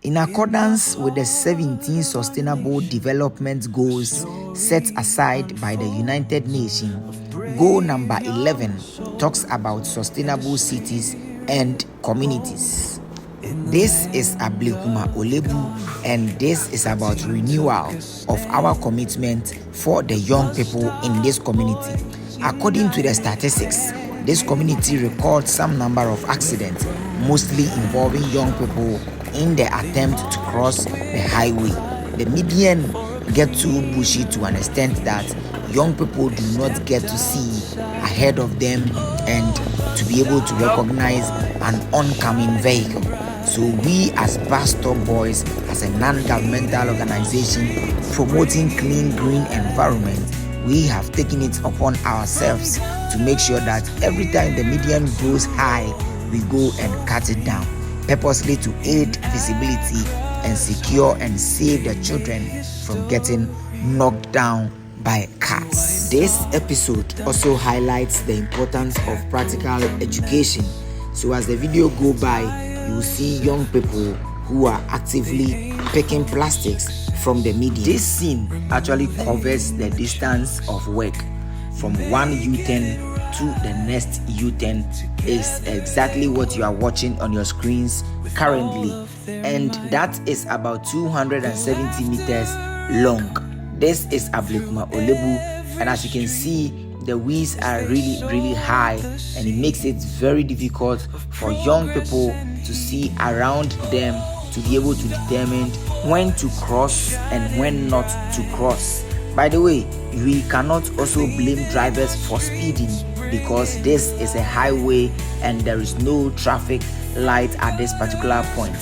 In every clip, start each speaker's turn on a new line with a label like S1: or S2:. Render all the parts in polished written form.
S1: In accordance with the 17 Sustainable Development Goals set aside by the United Nations, goal number 11 talks about sustainable cities and communities. This is Ablekuma Olebu, and this is about renewal of our commitment for the young people in this community. According to the statistics, this community records some number of accidents, mostly involving young people in the attempt to cross the highway. The median get too bushy to an extent that young people do not get to see ahead of them and to be able to recognize an oncoming vehicle. So we as BuzstopBoys, as a non-governmental organization promoting clean, green environment, we have taken it upon ourselves to make sure that every time the median goes high, we go and cut it down, purposely to aid visibility and secure and save the children from getting knocked down by cars. This episode also highlights the importance of practical education. So as the video go by, you will see young people who are actively picking plastics from the median. This scene actually covers the distance of work from one U-turn to the next U-turn. Is exactly what you are watching on your screens currently, and that is about 270 meters long. This is Ablekuma Olebu, and as you can see, the wheels are really high, and it makes it very difficult for young people to see around them to be able to determine when to cross and when not to cross. By the way, we cannot also blame drivers for speeding, because this is a highway and there is no traffic light at this particular point.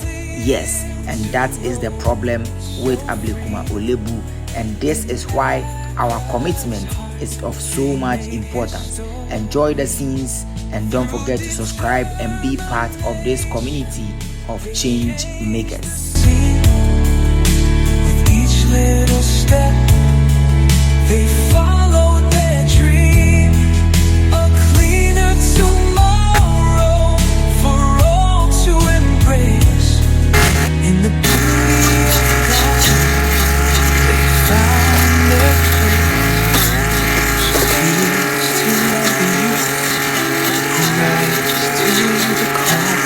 S1: Yes, and that is the problem with Ablekuma Olebu, and this is why our commitment is of so much importance. Enjoy the scenes and don't forget to subscribe and be part of this community of change makers.
S2: With each little step, they follow their dream, a cleaner tomorrow for all to embrace. In the beauty of God, they found their place. So here's to the youth who rise to the call,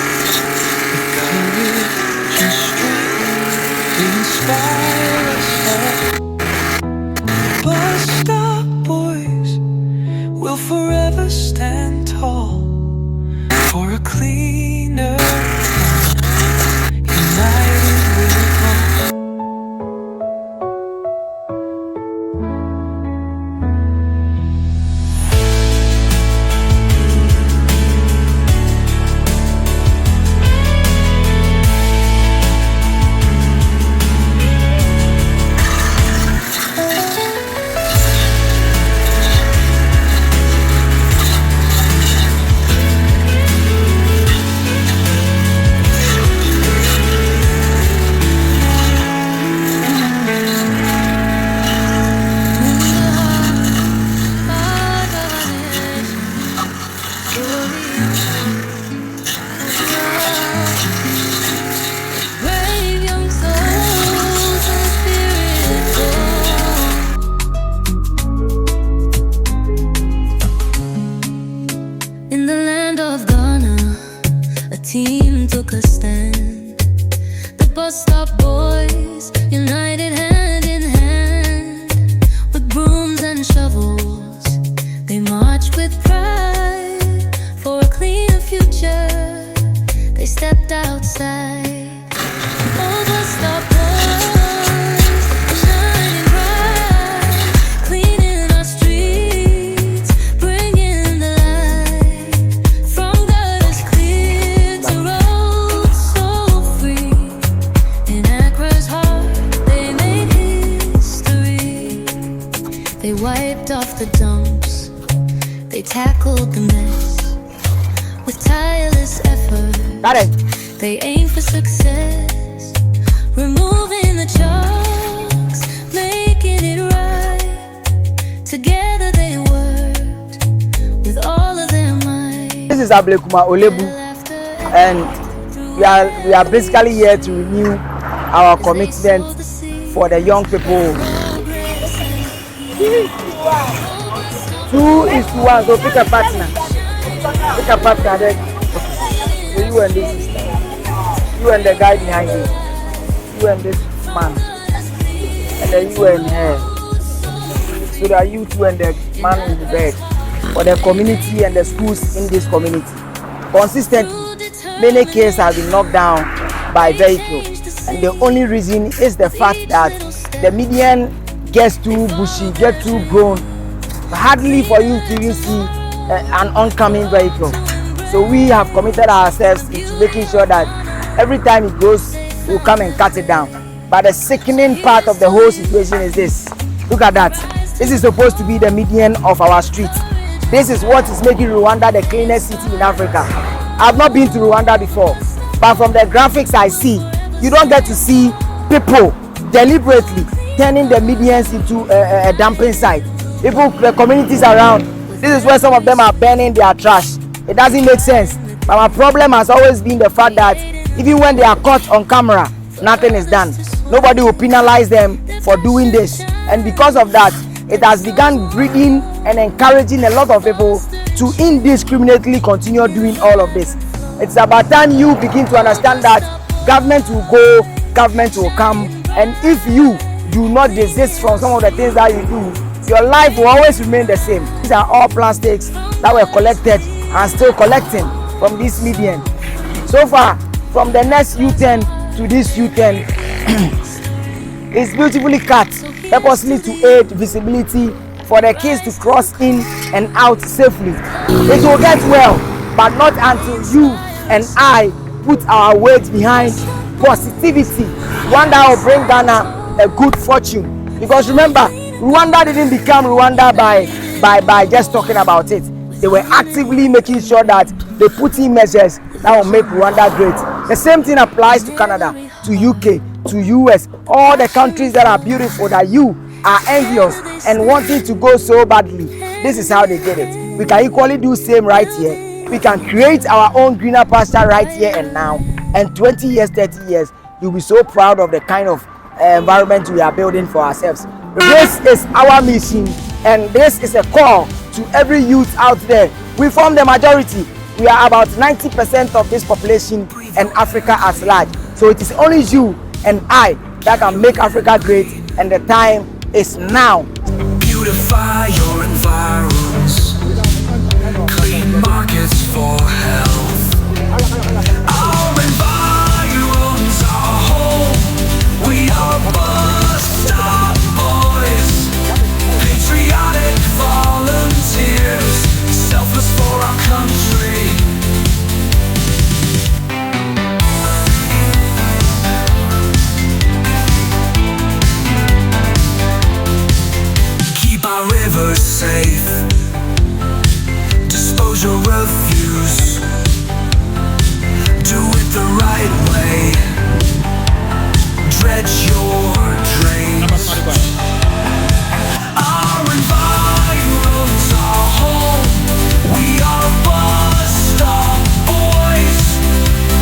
S2: with courage and strength to inspire us all. BuzstopBoys will forever stand tall for a cleaner, united we'll go.
S3: Team took a stand. The BuzstopBoys united hand in hand. With brooms and shovels, they marched with pride for a cleaner future. They stepped outside. Oh, BuzstopBoys, shining bright, cleaning our streets, bringing the light. From gutters clear to roads so free. In Accra's heart, they made history. They wiped off the dumps, they tackled the mess with tireless effort. They aim for success, removing the chalks, making it right. Together they worked with all of their might.
S4: This is Ablekuma Olebu, and we are basically here to renew
S1: our commitment for the young people. 2:1, so pick a partner. Pick a partner then. So you and this sister. You and the guy behind you. You and this man. And then you and her. So that you two and the man in the bed. For the community and the schools in this community. Consistently, many cases have been knocked down by vehicles. And the only reason is the fact that the median gets too bushy, gets too grown. Hardly for you to even see an oncoming vehicle. So we have committed ourselves into making sure that every time it goes, we'll come and cut it down. But the sickening part of the whole situation is this. Look at that. This is supposed to be the median of our street. This is what is making Rwanda the cleanest city in Africa. I've not been to Rwanda before, but from the graphics I see, you don't get to see people deliberately turning the medians into a dumping site. People, the communities around, this is where some of them are burning their trash. It doesn't make sense. But my problem has always been the fact that even when they are caught on camera, nothing is done. Nobody will penalize them for doing this. And because of that, it has begun breeding and encouraging a lot of people to indiscriminately continue doing all of this. It's about time you begin to understand that government will go, government will come, and if you do not desist from some of the things that you do, your life will always remain the same. These are all plastics that were collected and still collecting from this median. So far, from the next U-turn to this U-turn, it's beautifully cut, purposely to aid visibility for the kids to cross in and out safely. It will get well, but not until you and I put our weight behind positivity, one that will bring Ghana a good fortune. Because remember, Rwanda didn't become Rwanda by just talking about it. They were actively making sure that they put in measures that will make Rwanda great. The same thing applies to Canada, to UK, to US, all the countries that are beautiful that you are envious and wanting to go so badly. This is how they did it. We can equally do same right here. We can create our own greener pasture right here and now. And 20 years, 30 years, you'll be so proud of the kind of environment we are building for ourselves. This is our mission, and this is a call to every youth out there. We form the majority. We are about 90% of this population and Africa at large. So it is only you and I that can make Africa great, and the time is now.
S2: Beautify your environs, clean markets for health. Our environs are home. We are BuzstopBoys, patriotic volunteers, selfless for our country. Keep our rivers safe, dispose your refuse, do it the right way, dredge your drains. Our environs are home. We are BuzstopBoys,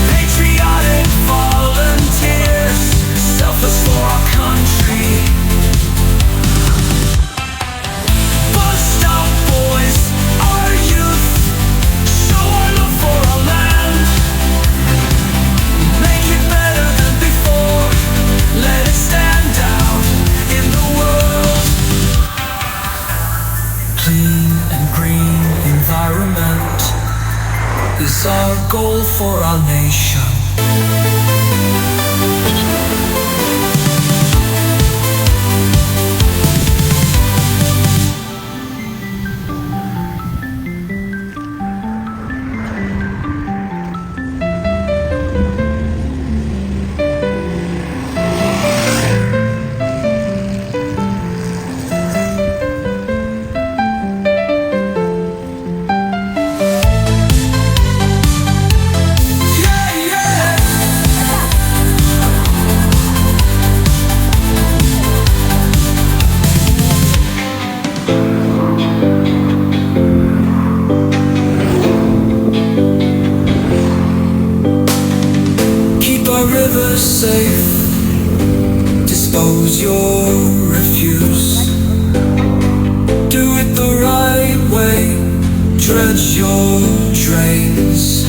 S2: patriotic volunteers, selfless for our country. BuzstopBoys, our youth, show our love for our land. Make it better than before. Let it stand out in the world. Clean and green environment is our goal for our nation. Choose your refuse. Do it the right way. Dredge your drains.